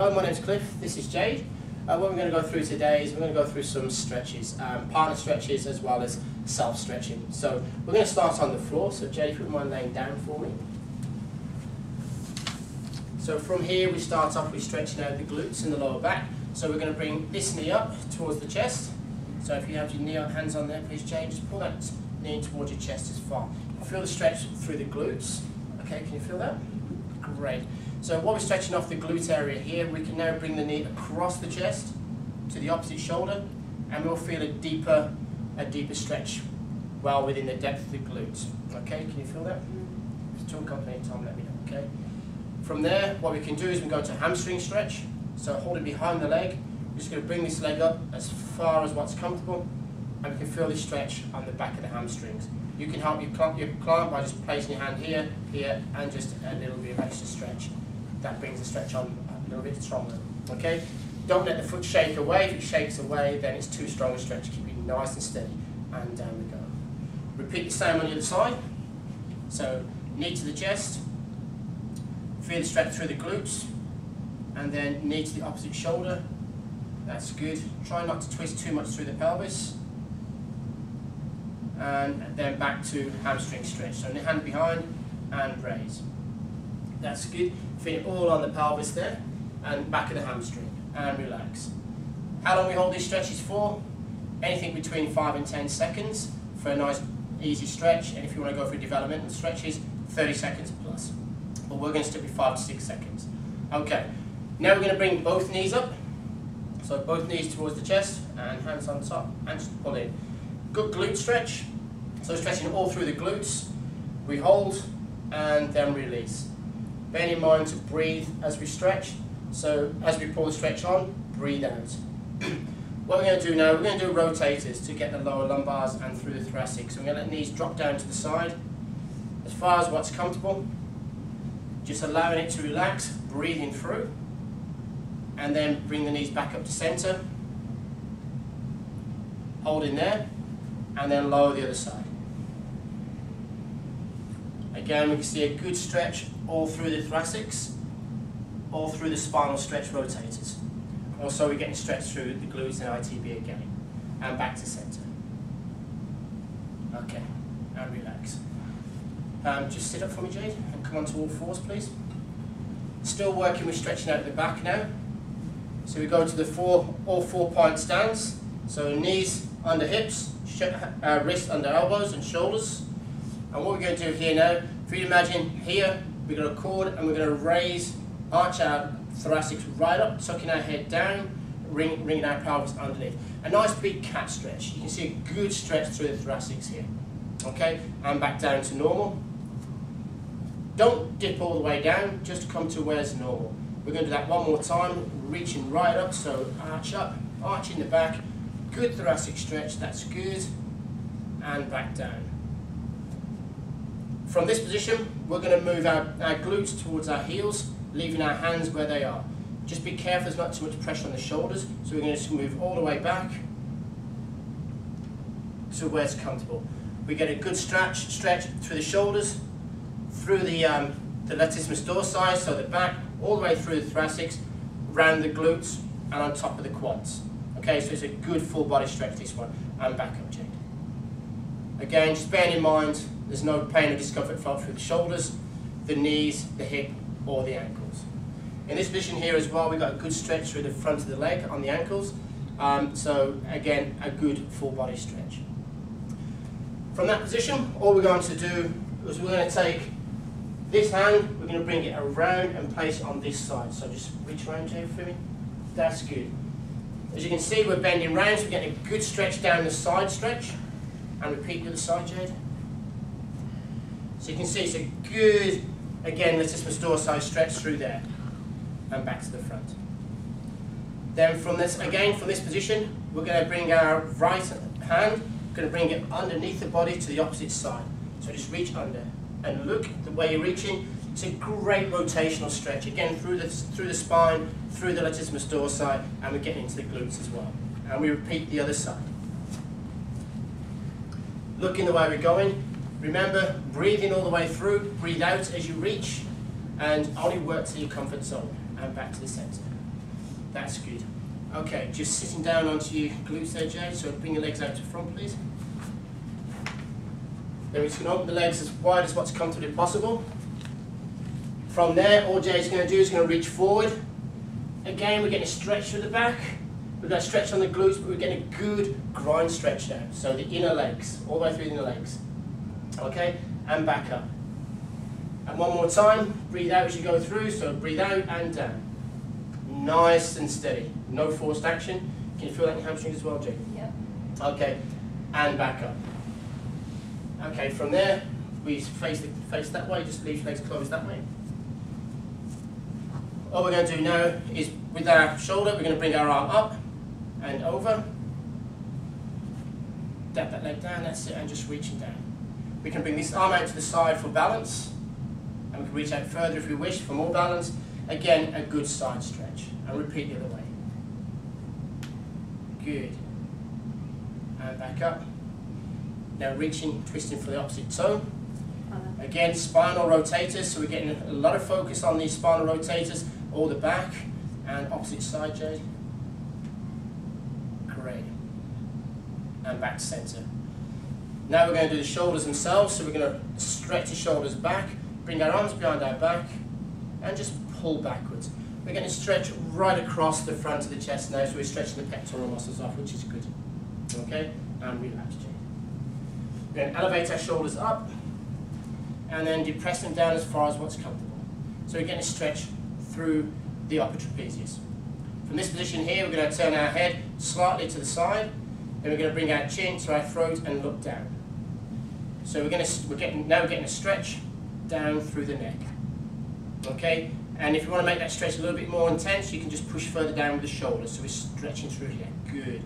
Hello, my name's Cliff, this is Jade. What we're going to go through today is we're going to go through some stretches, partner stretches as well as self-stretching. So we're going to start on the floor, so Jade, if you wouldn't mind laying down for me. So from here we start off with stretching out the glutes and the lower back. So we're going to bring this knee up towards the chest. So if you have your knee up, hands on there please Jade, just pull that knee towards your chest as far. You feel the stretch through the glutes. Okay, can you feel that? Great. So while we're stretching off the glute area here, we can now bring the knee across the chest to the opposite shoulder, and we'll feel a deeper stretch well within the depth of the glutes. Okay, can you feel that? If it's too uncomfortable, Tom, let me know, okay? From there, what we can do is we go to hamstring stretch. So hold it behind the leg. We're just going to bring this leg up as far as what's comfortable, and we can feel this stretch on the back of the hamstrings. You can help your climb by just placing your hand here, here, and just a little bit of extra stretch. That brings the stretch on a little bit stronger. Okay? Don't let the foot shake away. If it shakes away, then it's too strong a stretch. Keep it nice and steady. And down we go. Repeat the same on the other side. So, knee to the chest. Feel the stretch through the glutes. And then knee to the opposite shoulder. That's good. Try not to twist too much through the pelvis. And then back to hamstring stretch. So hand behind and raise. That's good. Feel it all on the pelvis there and back of the hamstring and relax. How long we hold these stretches for? Anything between 5 and 10 seconds for a nice easy stretch, and if you want to go for developmental stretches, 30 seconds plus. But we're going to stick with 5 to 6 seconds. Okay, now we're going to bring both knees up. So both knees towards the chest and hands on top and just pull in. Good glute stretch. So stretching all through the glutes. We hold and then release. Bear in mind to breathe as we stretch. So as we pull the stretch on, breathe out. What we're going to do now, we're going to do rotators to get the lower lumbars and through the thoracic. So we're going to let the knees drop down to the side as far as what's comfortable. Just allowing it to relax, breathing through. And then bring the knees back up to center. Hold in there. And then lower the other side. Again, we can see a good stretch all through the thoracics, all through the spinal stretch rotators. Also, we're getting stretch through the glutes and ITB again, and back to center. Okay, and relax. Just sit up for me, Jade, and come onto all fours, please. Still working with stretching out the back now. So we go to the all 4 point stance. So knees under hips, wrists under elbows and shoulders. And what we're going to do here now, if you imagine here, we're going to cord and we're going to raise, arch our thoracics right up, tucking our head down, ringing our pelvis underneath. A nice big cat stretch. You can see a good stretch through the thoracics here. Okay, and back down to normal. Don't dip all the way down, just come to where's normal. We're going to do that one more time, reaching right up, so arch up, arch in the back, good thoracic stretch, that's good, and back down. From this position, we're going to move our glutes towards our heels, leaving our hands where they are. Just be careful there's not too much pressure on the shoulders, so we're going to just move all the way back to where it's comfortable. We get a good stretch through the shoulders, through the latissimus dorsi, so the back, all the way through the thoracics, round the glutes, and on top of the quads. Okay, so it's a good full body stretch this one, and back up, Jade. Again, just bearing in mind, there's no pain or discomfort felt through the shoulders, the knees, the hip, or the ankles. In this position here as well, we've got a good stretch through the front of the leg on the ankles. So again, a good full body stretch. From that position, all we're going to do is we're going to take this hand, we're going to bring it around and place it on this side. So just reach around, Jade, for me. That's good. As you can see, we're bending round, so we're getting a good stretch down the side stretch. And repeat the other side, Jade. So you can see it's a good, again, latissimus dorsi stretch through there. And back to the front. Then from this, again, from this position, we're going to bring our right hand, we're going to bring it underneath the body to the opposite side. So just reach under. And look, the way you're reaching, it's a great rotational stretch. Again, through the spine, through the latissimus dorsi, and we're getting into the glutes as well. And we repeat the other side. Looking the way we're going. Remember, breathing all the way through, breathe out as you reach, and only work to your comfort zone, and back to the center. That's good. Okay, just sitting down onto your glutes there, Jay, so bring your legs out to front, please. Then we're just going to open the legs as wide as what's comfortably possible. From there, all Jay's going to do is going to reach forward. Again, we're getting a stretch through the back. We've got a stretch on the glutes, but we're getting a good grind stretch now. So the inner legs, all the way through the inner legs. Okay, and back up. And one more time, breathe out as you go through, so breathe out and down. Nice and steady, no forced action. Can you feel that in your hamstrings as well, Jay? Yep. Okay, and back up. Okay, from there, we face that way, just leave your legs closed that way. All we're going to do now is, with our shoulder, we're going to bring our arm up and over. Tap that leg down, that's it, and just reaching down. We can bring this arm out to the side for balance, and we can reach out further if we wish for more balance. Again, a good side stretch, and repeat the other way. Good. And back up. Now reaching, twisting for the opposite toe. Again, spinal rotators, so we're getting a lot of focus on these spinal rotators, all the back, and opposite side, Jade. Great. And back to centre. Now we're going to do the shoulders themselves, so we're going to stretch the shoulders back, bring our arms behind our back, and just pull backwards. We're going to stretch right across the front of the chest now, so we're stretching the pectoral muscles off, which is good. Okay? And relax, Jade. We're going to elevate our shoulders up, and then depress them down as far as what's comfortable. So we're going to stretch through the upper trapezius. From this position here, we're going to turn our head slightly to the side, then we're going to bring our chin to our throat and look down. So we're now getting a stretch down through the neck. Okay? And if you want to make that stretch a little bit more intense, you can just push further down with the shoulders. So we're stretching through here. Good.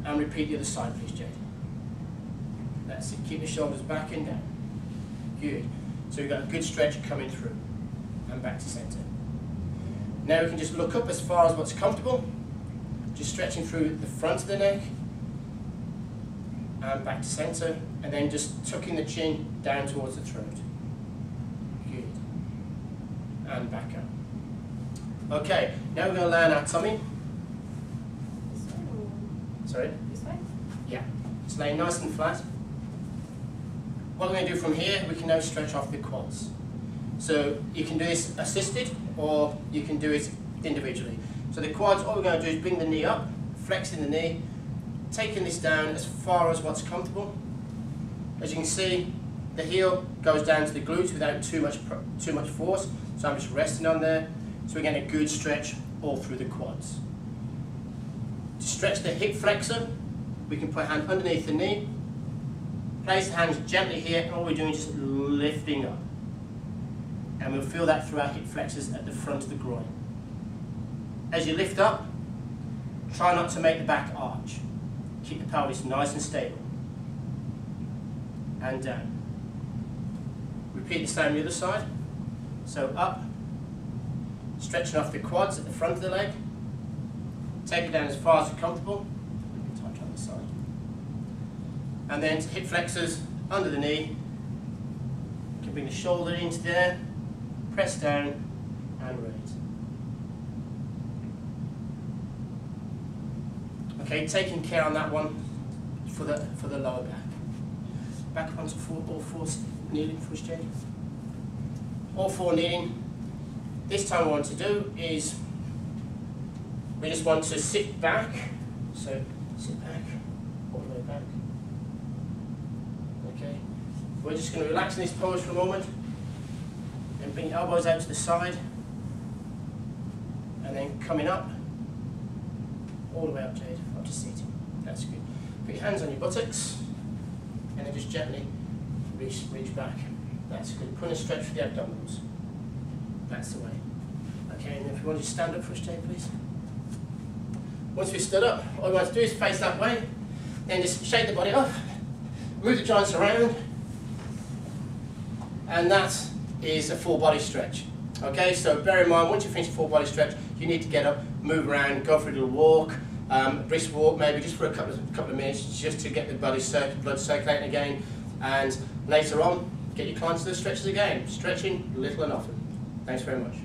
And repeat the other side, please, Jade. That's it. Keep the shoulders back and down. Good. So we've got a good stretch coming through. And back to centre. Now we can just look up as far as what's comfortable. Just stretching through the front of the neck. And back to centre. And then just tucking the chin down towards the throat. Good. And back up. Okay, now we're going to learn our tummy. This way or Sorry? this way? Yeah. It's laying nice and flat. What we're going to do from here, we can now stretch off the quads. So you can do this assisted, or you can do it individually. So the quads, all we're going to do is bring the knee up, flexing the knee, taking this down as far as what's comfortable. As you can see, the heel goes down to the glutes without too much force. So I'm just resting on there. So we're getting a good stretch all through the quads. To stretch the hip flexor, we can put a hand underneath the knee, place the hands gently here, and all we're doing is just lifting up. And we'll feel that through our hip flexors at the front of the groin. As you lift up, try not to make the back arch. Keep the pelvis nice and stable. And down. Repeat the same on the other side. So up, stretching off the quads at the front of the leg. Take it down as far as you're comfortable. Touch on the side. And then to hip flexors under the knee. You can bring the shoulder into there, press down, and raise. Okay, taking care on that one for the lower back. Back up onto all four kneeling for us, Jade. All four kneeling. This time what we want to do is we just want to sit back. So sit back, all the way back. Okay. We're just going to relax in this pose for a moment and bring your elbows out to the side, and then coming up all the way up, Jade, up to seating. That's good. Put your hands on your buttocks and then just gently reach back. That's good. Put a stretch for the abdominals. That's the way. Okay, and if you want to just stand up for us, Jade, please. Once we stood up, all we want to do is face that way, then just shake the body off, move the joints around, and that is a full body stretch. Okay, so bear in mind, once you finish a full body stretch, you need to get up, move around, go for a little walk, brisk walk maybe just for a couple of minutes, just to get the blood circulating again, and later on, get your clients to the stretches again, stretching little and often. Thanks very much.